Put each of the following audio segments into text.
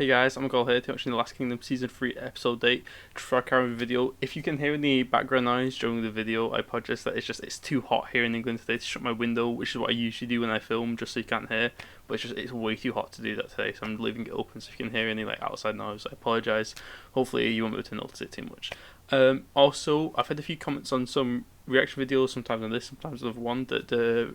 Hey guys, I'm Gol here to watching the Last Kingdom Season 3 Episode 8 for our current video. If you can hear any background noise during the video, I apologize that it's too hot here in England today to shut my window, which is what I usually do when I film, just so you can't hear. But it's way too hot to do that today, so I'm leaving it open, so if you can hear any outside noise, I apologize. Hopefully you won't be able to notice it too much. Also, I've had a few comments on some reaction videos, sometimes on this, sometimes on one, that the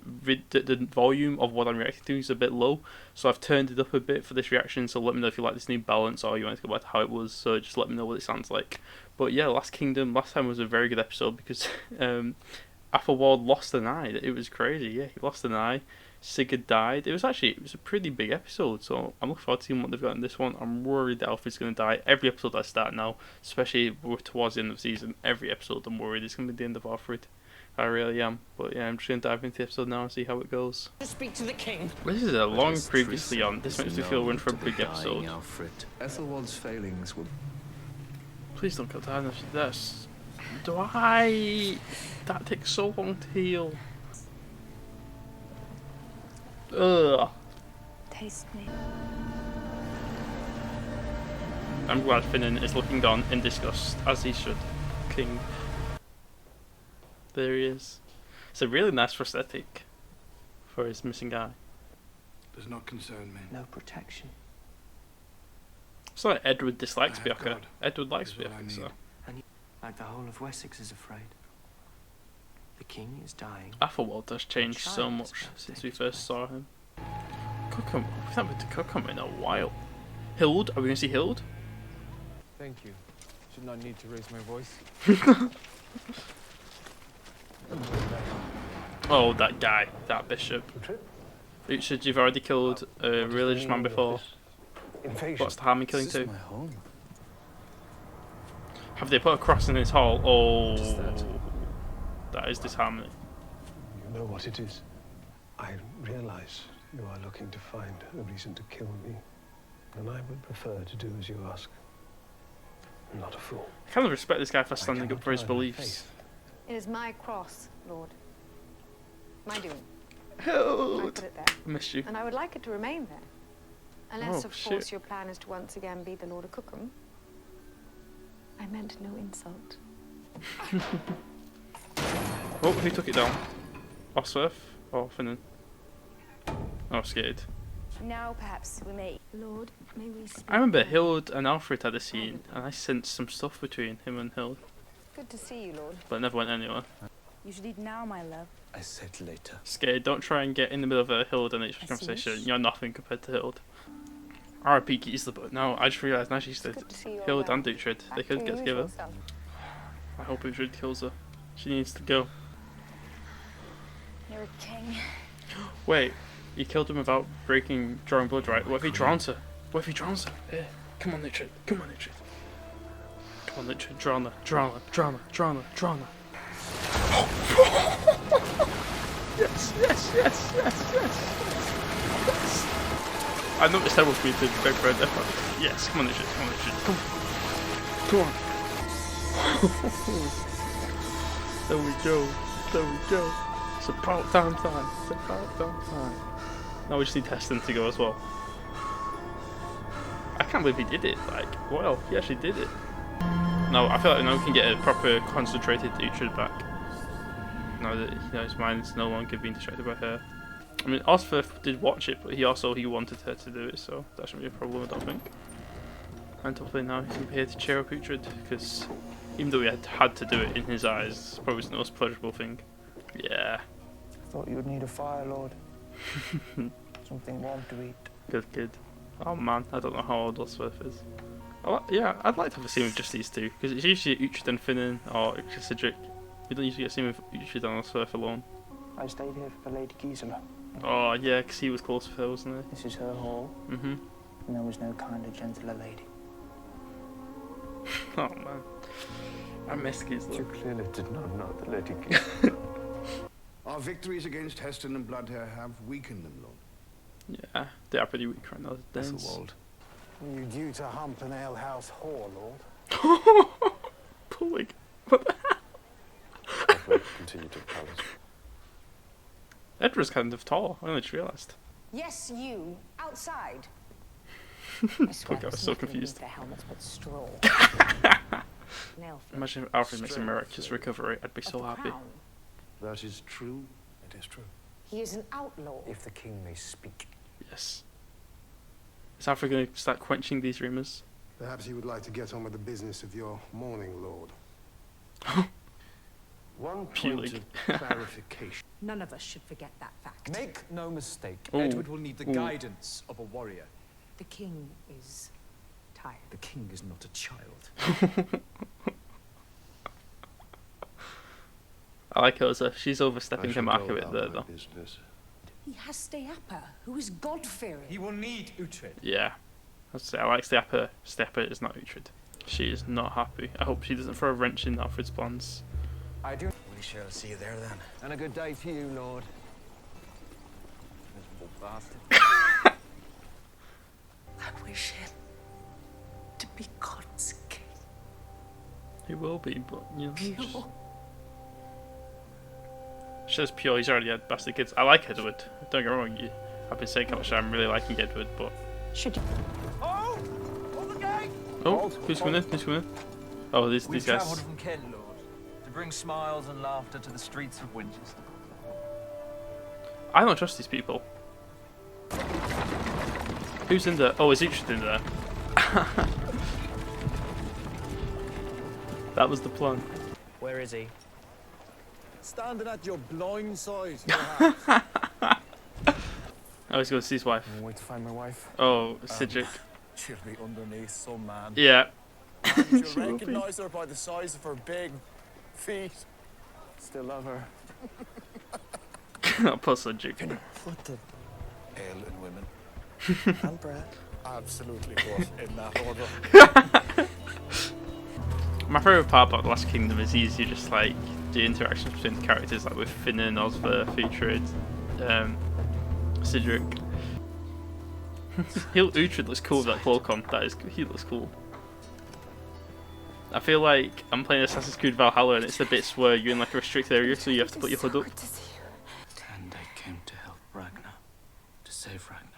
volume of what I'm reacting to is a bit low, so I've turned it up a bit for this reaction, so let me know if you like this new balance or you want to go back to how it was, so just let me know what it sounds like. But yeah, Last Kingdom, last time was a very good episode because Alfred lost an eye. It was crazy, yeah, he lost an eye. Sigurd died. It was a pretty big episode, so I'm looking forward to seeing what they've got in this one. I'm worried that Alfred's going to die. Every episode I start now, especially towards the end of the season, every episode I'm worried it's going to be the end of Alfred. I really am. But yeah, I'm just going to dive into the episode now and see how it goes. To speak to the king. This is a long previously on. This makes me feel we're in for a big episode. Alfred. Ethelwald's failings were... Please don't cut down this. That takes so long to heal. Ugh. Taste me. I'm glad Finan is looking on in disgust, as he should. King. There he is. It's a really nice prosthetic for his missing eye. Does not concern me. No protection. It's like Edward dislikes Bjorka. Edward likes Bjorka, so. And like the whole of Wessex is afraid. The king is dying. Athelwald has changed so much since we first saw him. Cookham, we haven't been to Cookham in a while. Hild, are we going to see Hild? Thank you. Should not need to raise my voice. Oh, that guy, that bishop. Richard, you've already killed a religious man before. What's the harm in killing two? Have they put a cross in his hall? Oh, that is disharmony. You know what it is. I realize you are looking to find a reason to kill me, and I would prefer to do as you ask. I'm not a fool. I kind of respect this guy for standing up for his beliefs. It is my cross, Lord. My doing. Hild! I put it there. I missed you. And I would like it to remain there. Unless, Oh, of shit. course, your plan is to once again be the Lord of Cookham. I meant no insult. Oh, who took it down? Osworth or Finan? Oh, scared. Now, perhaps we may. Lord, may we speak? I remember Hild and Alfred had a scene, and I sensed some stuff between him and Hild, Good to see you, Lord. but it never went anywhere. You should eat now, my love. I said later. Scared, don't try and get in the middle of a Hild and H conversation. You're nothing compared to Hild. R.I.P. Gisela, but no, I just realised now she's dead. Good to see you. Hild and Uhtred, they could get together. Self. I hope Uhtred kills her. She needs to go. You're a king. Wait, he killed him without drawing blood, right? What if he drowns her? What if he drowns her? Here, come on, Uhtred. Come on, Uhtred. Come on, Uhtred. Drown her. Yes. I noticed that was me to beg for a death. Yes, come on, Uhtred. Come on. There we go. It's about damn time. Now we just need Heston to go as well. I can't believe he did it. Well, he actually did it. No, I feel like now we can get a proper concentrated Uhtred back. Now that his mind's no longer being distracted by her. I mean, Osworth did watch it, but he wanted her to do it, so that shouldn't be a problem, I don't think. And hopefully now he can be here to cheer up Uhtred, because even though he had to do it in his eyes, it's probably the most pleasurable thing. Yeah. I thought you would need a fire, Lord. Something warm to eat. Good kid. Oh man, I don't know how old Osworth is. Yeah, I'd like to have a scene with just these two, because it's usually Uhtred and Finan, or Uhtred Cedric. We don't usually get a scene with Uhtred and Osworth alone. I stayed here for Lady Gisela. Oh yeah, because he was close with her, wasn't This is her hall, he? and there was no kinder, gentler lady. Oh man. I miss Gisela. You clearly did not know the Lady Gisela. Our victories against Heston and Bloodhair have weakened them, Lord. Yeah, they are pretty weak right now. The Danes. Ethelwald. Were you due to hump an alehouse whore, Lord? Pulling. What the hell? Alfred continued to the palace. Edward's kind of tall, I only just realised. Yes, you. Outside. I swear Poor guy was there's so nothing confused. beneath their helmets but straw. Nail flesh. Imagine if Alfred makes a miraculous recovery. I'd be Of so the happy. crown. That is true. It is true. He is an outlaw. If the king may speak. Yes. Is Alfred going to start quenching these rumours? Perhaps you would like to get on with the business of your mourning, Lord. One Puling. point of clarification. None of us should forget that fact. Make no mistake. Ooh. Edward will need the Ooh. guidance of a warrior. The king is tired. The king is not a child. I like Elsa. She's overstepping I the shall mark a go bit about there, my though. business. He has Steapa, who is God-fearing. He will need Uhtred. Yeah. I'd say I like Steapa. Steapa is not Uhtred. She is not happy. I hope she doesn't throw a wrench in Alfred's plans. I do. We shall see you there then. And a good day to you, Lord. Miserable bastard. I wish him to be God's king. He will be, but you know. Pure. She says pure. He's already had bastard kids. I like Edward. Don't get me wrong. I've been saying how much I'm really liking Edward, but. Should you? Oh! Hold the gate! Oh, who's coming in? Who's coming in? Oh, these We've guys. travelled from Kent, Lord, to bring smiles and laughter to the streets of Winchester. I don't trust these people. Who's in there? Oh, is Uhtred in there? That was the plan. Where is he? Standing at your blind side. Oh, he's going to see his wife. I'm wait to find my wife. Oh, Cedric. She'll be underneath some man. Yeah. You'll She will be. recognise her by the size of her big feet. Still love her. Poor Cedric. What the? Ale and women. And bread. Absolutely, but in that order. My favourite part about The Last Kingdom is easy, just like the interactions between the characters, like with Finn and Osver featured Cedric. Uhtred looks cool with that cloak on. He looks cool. I feel like I'm playing Assassin's Creed Valhalla and it's the bits where you're in like a restricted area, so you have to put your hood up. And I came to help Ragnar. To save Ragnar.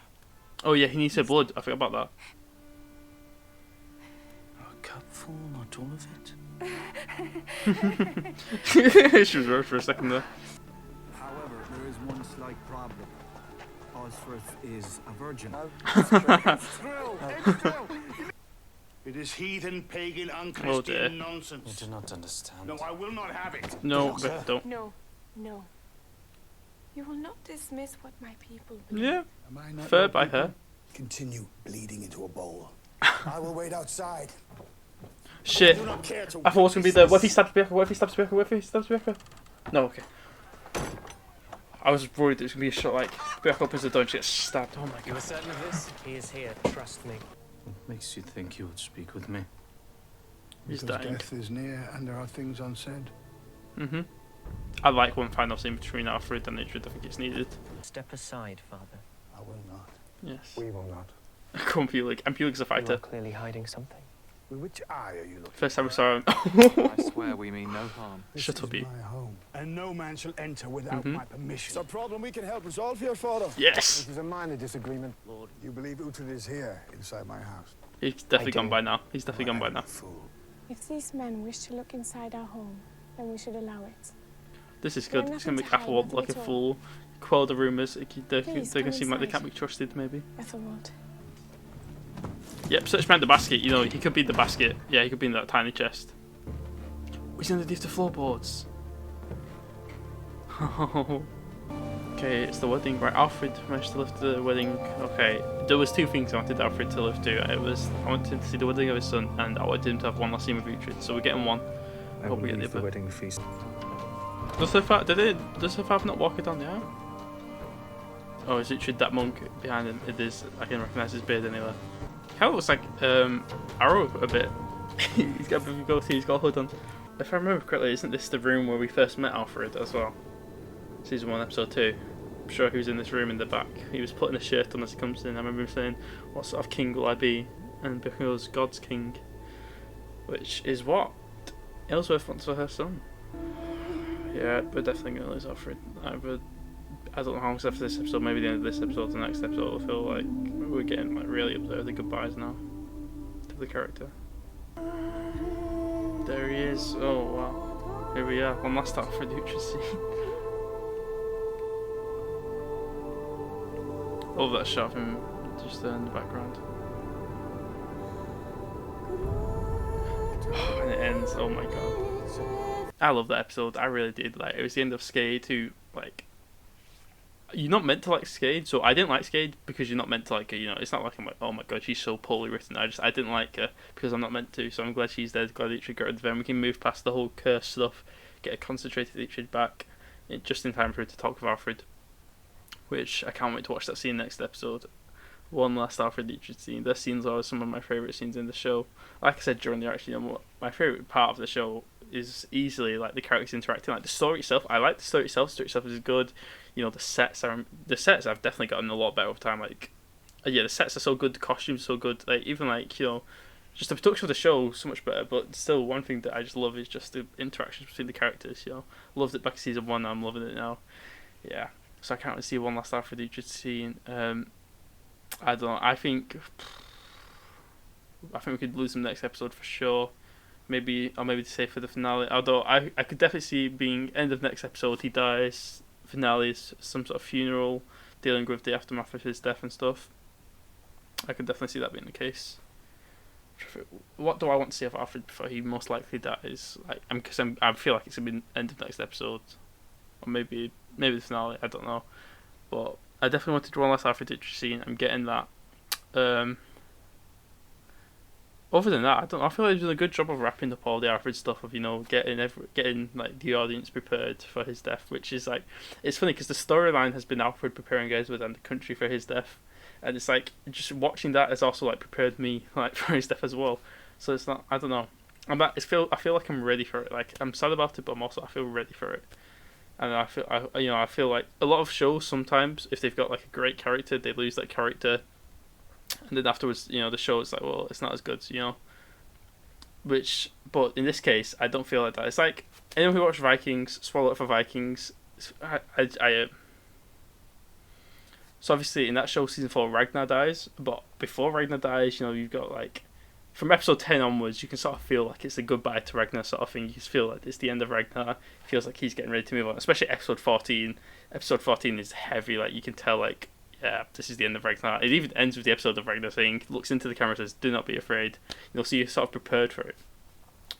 Oh yeah, he needs her blood. I forgot about A cupful, not all of it. that. She was worried for a second there. However, there is one slight problem. Osfrith is a virgin. It is heathen, pagan, Oh, dear. unchristian You nonsense. do not understand. No, I will not have it. No, but don't. No, no. You will not dismiss what my people believe. Yeah, Am I not fair your by people? her. Continue bleeding into a bowl. I will wait outside. Shit. I do not care to I thought it was going to be the. What if he stabs Bianca? What if he stabs Bianca? What if he stabs Bianca? No, okay. I was worried it was going to be a shot like Bianca opens the door and she gets stabbed. Oh my You were god. certain of this? He is here, trust me. What makes you think you would speak with me? He's Because dying. death is near and there are things unsaid. Mhm. I'd like one final scene between Alfred and Uhtred. I think it's needed. Step aside, Father. I will not. Yes. We will not. Come on, Pulig. And Pulig's a fighter. clearly hiding something. With which eye are you looking? First time we saw him. I swear we mean no harm. This Shut is up, you. my home, and no man shall enter without Mhm. my permission. It's a problem we can help resolve here, Father. Yes. This is a minor disagreement. Lord. You believe Uhtred is here, inside my house? He's definitely I gone do. by now. He's definitely gone by now. Fool. If these men wish to look inside our home, then we should allow it. This is We're good. It's nothing gonna make to hide, Athelwald nothing like a at all. fool. Quell the rumours. They Please, can come seem like they inside. can't be trusted, maybe. Ethelwald. Yep, search behind the basket. You know, he could be in the basket. Yeah, he could be in that tiny chest. He's underneath the floorboards. Okay, it's the wedding. Right, Alfred managed to live to the wedding. Okay, there was two things I wanted Alfred to live to. It was I wanted him to see the wedding of his son, and I wanted him to have one last scene with Uhtred. So we're getting one. I Hope will we get the leave the other. wedding feast. Does her father not walk it down the aisle? Oh, is Uhtred that monk behind him? It is. I can recognise his beard anyway. Kind of looks like Arrow a bit. He's got a bit of a goatee, he's got a hood on. If I remember correctly, isn't this the room where we first met Alfred as well? Season 1, episode 2. I'm sure he was in this room in the back. He was putting a shirt on as he comes in. I remember him saying, "What sort of king will I be?" And Bianca goes, "God's king." Which is what Ellsworth wants for her son. Yeah, we're definitely going to lose Alfred. I don't know how long left for this episode, maybe the end of this episode, the next episode will feel like we're getting like really up there with the goodbyes now to the character. There he is. Oh wow. Here we are. One last Alfred Dutra scene. Love that shot of him just there in the background. And it ends. Oh my god. I love that episode. I really did. Like, it was the end of Skade, who, like, you're not meant to like Skade, so I didn't like Skade because you're not meant to like her, you know. It's not like I'm like, oh my god, she's so poorly written. I didn't like her because I'm not meant to, so I'm glad she's dead, glad Uhtred got rid of them. We can move past the whole curse stuff, get a concentrated Uhtred back, just in time for her to talk with Alfred, which I can't wait to watch that scene next episode. One last Alfred Uhtred scene. Their scenes are some of my favourite scenes in the show. Like I said during the reaction, you know, my favourite part of the show is easily like the characters interacting. Like the story itself, I like the story itself. The story itself is good. You know, the sets I've definitely gotten a lot better over time. Like, yeah, the sets are so good, the costumes are so good. Like, even like, you know, just the production of the show so much better. But still, one thing that I just love is just the interactions between the characters. You know, loved it back in season 1. I'm loving it now. Yeah, so I can't really see one last Alfred Uhtred scene. I don't know. I think we could lose him next episode for sure. Maybe to save for the finale. Although I could definitely see being end of next episode he dies. Finale is some sort of funeral, dealing with the aftermath of his death and stuff. I could definitely see that being the case. What do I want to see of Alfred before he most likely dies? Like, I feel like it's gonna be end of next episode, or maybe the finale. I don't know, but I definitely wanted one last Alfred Uhtred scene. I'm getting that. Other than that, I don't know. I feel like he's done a good job of wrapping up all the Alfred stuff, of, you know, getting like the audience prepared for his death, which is like, it's funny because the storyline has been Alfred preparing Edward and the country for his death, and it's like just watching that has also like prepared me like for his death as well. So it's not, I don't know. I feel like I'm ready for it. Like, I'm sad about it, but I feel ready for it. And I feel like a lot of shows sometimes, if they've got like a great character, they lose that character. And then afterwards, you know, the show is like, well, it's not as good, you know. But in this case, I don't feel like that. It's like, anyone who watched Vikings, swallow it for Vikings. So obviously in that show, season 4, Ragnar dies. But before Ragnar dies, you know, you've got like, from episode 10 onwards, you can sort of feel like it's a goodbye to Ragnar sort of thing. You just feel like it's the end of Ragnar. It feels like he's getting ready to move on. Especially episode 14. Episode 14 is heavy. Like, you can tell, like, yeah, this is the end of Ragnar. It even ends with the episode of Ragnar saying, looks into the camera and says, do not be afraid. You know, so you're sort of prepared for it.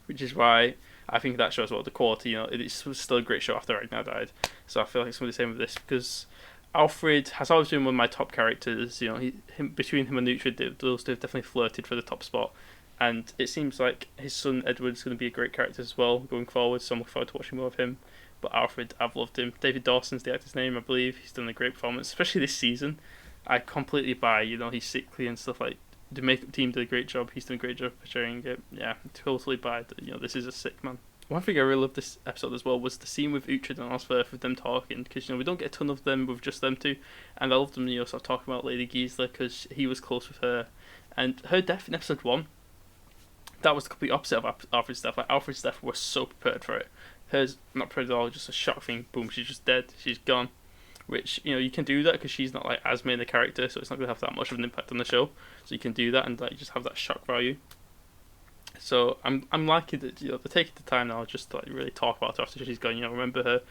Which is why I think that shows what the quality, you know, it's still a great show after Ragnar died. So I feel like it's going to be the same with this, because Alfred has always been one of my top characters. You know, between him and Uhtred, those two have definitely flirted for the top spot. And it seems like his son Edward's going to be a great character as well going forward, so I'm looking forward to watching more of him. But Alfred, I've loved him. David Dawson's the actor's name, I believe. He's done a great performance, especially this season. I completely buy, you know, he's sickly and stuff. Like, the makeup team did a great job. He's done a great job portraying it. Yeah, totally buy that. You know, this is a sick man. One thing I really loved this episode as well was the scene with Uhtred and Osferth, with them talking, because, you know, we don't get a ton of them with just them two, and I loved them, you know, sort of talking about Lady Gisela, because he was close with her, and her death in episode 1, that was the complete opposite of Alfred's death. Like, Alfred's death was so prepared for it. Hers, not prepared at all, just a shock thing. Boom, she's just dead. She's gone. Which, you know, you can do that because she's not like as main a character, so it's not going to have that much of an impact on the show. So you can do that and like just have that shock value. So I'm liking that, you know, they're taking the time now just to like really talk about her after she's gone. You know, remember her,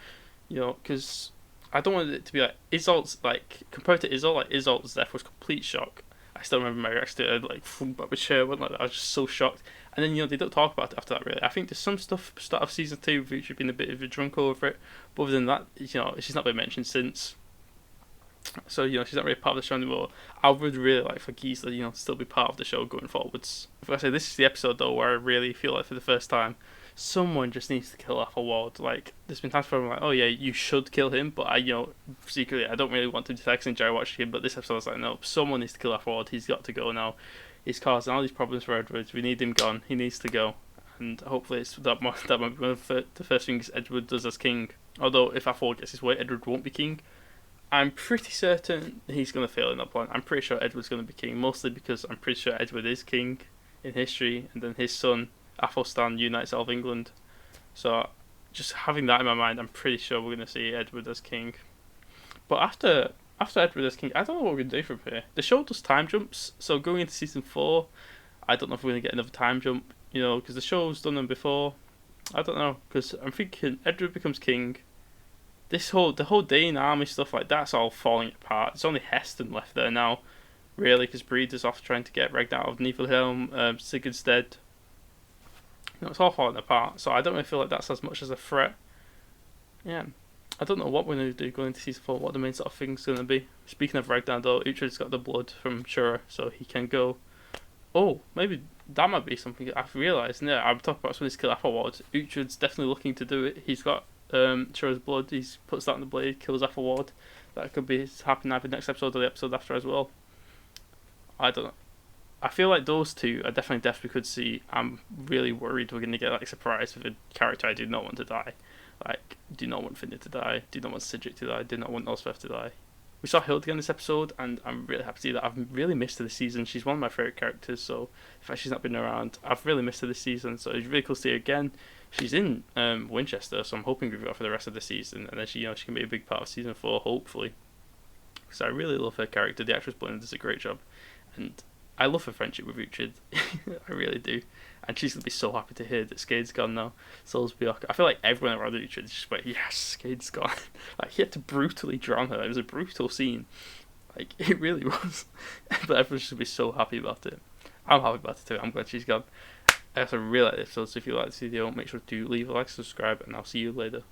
you know, because I don't want it to be like Isolde's, like, compared to Isolde, like Isolde's death was complete shock. I still remember my reaction to her, like, from back with chair, like that. I was just so shocked. And then, you know, they don't talk about it after that, really. I think there's some stuff start of season 2 with Uhtred being a bit of a drunk over it, but other than that, you know, she's not been mentioned since. So, you know, she's not really part of the show anymore. I would really like for Gisela, you know, to still be part of the show going forwards. If I say, this is the episode, though, where I really feel like for the first time, someone just needs to kill Athelwald. Like, there's been times where I'm like, oh yeah, you should kill him, but I, you know, secretly, I don't really want to do that, enjoy watching him, but this episode I was like, no, someone needs to kill Athelwald. He's got to go now. He's causing all these problems for Edward. We need him gone. He needs to go. And hopefully that might be one of the first things Edward does as king. Although, if Athelwald gets his way, Edward won't be king. I'm pretty certain he's going to fail in that plan. I'm pretty sure Edward's going to be king, mostly because I'm pretty sure Edward is king in history, and then his son, Athelstan, unites all of England. So, just having that in my mind, I'm pretty sure we're going to see Edward as king. But after after Edward as King, I don't know what we're going to do from here. The show does time jumps, so going into season 4, I don't know if we're going to get another time jump, you know, because the show's done them before. I don't know, because I'm thinking Edward becomes king. The whole Dane army stuff like that's all falling apart. There's only Heston left there now, really, because Breeder's off trying to get Ragnar out of Niflhelm. Sigurd's dead. You know, it's all falling apart. So I don't really feel like that's as much as a threat. Yeah, I don't know what we're going to do going into season 4. What the main sort of thing's going to be. Speaking of Ragnar, though, Uhtred's got the blood from Shura, so he can go. Oh, maybe that might be something I've realised. Yeah, I'm talking about some of these kill Athelward. Uhtred's definitely looking to do it. He's got Shura's blood. He puts that on the blade, kills Athelward. That could be happening either next episode or the episode after as well. I don't know. I feel like those two are definitely deaths we could see. I'm really worried we're going to get like surprised with a character I do not want to die. Like, do not want Finnier to die, do not want Cedric to die, do not want Osweth to die. We saw Hilda in this episode, and I'm really happy to see that. I've really missed her this season. She's one of my favourite characters, so the fact she's not been around, I've really missed her this season, so it's really cool to see her again. She's in Winchester, so I'm hoping we've got her for the rest of the season, and then she can be a big part of season 4, hopefully. Because I really love her character. The actress playing does a great job, and I love her friendship with Uhtred. I really do. And she's going to be so happy to hear that Skade's gone now. Solsbjörk. I feel like everyone around Uhtred is just like, yes, Skade's gone. Like, he had to brutally drown her. It was a brutal scene. Like, it really was. But everyone's just going to be so happy about it. I'm happy about it too. I'm glad she's gone. I also really like this episode, so if you like this video, make sure to leave a like, subscribe, and I'll see you later.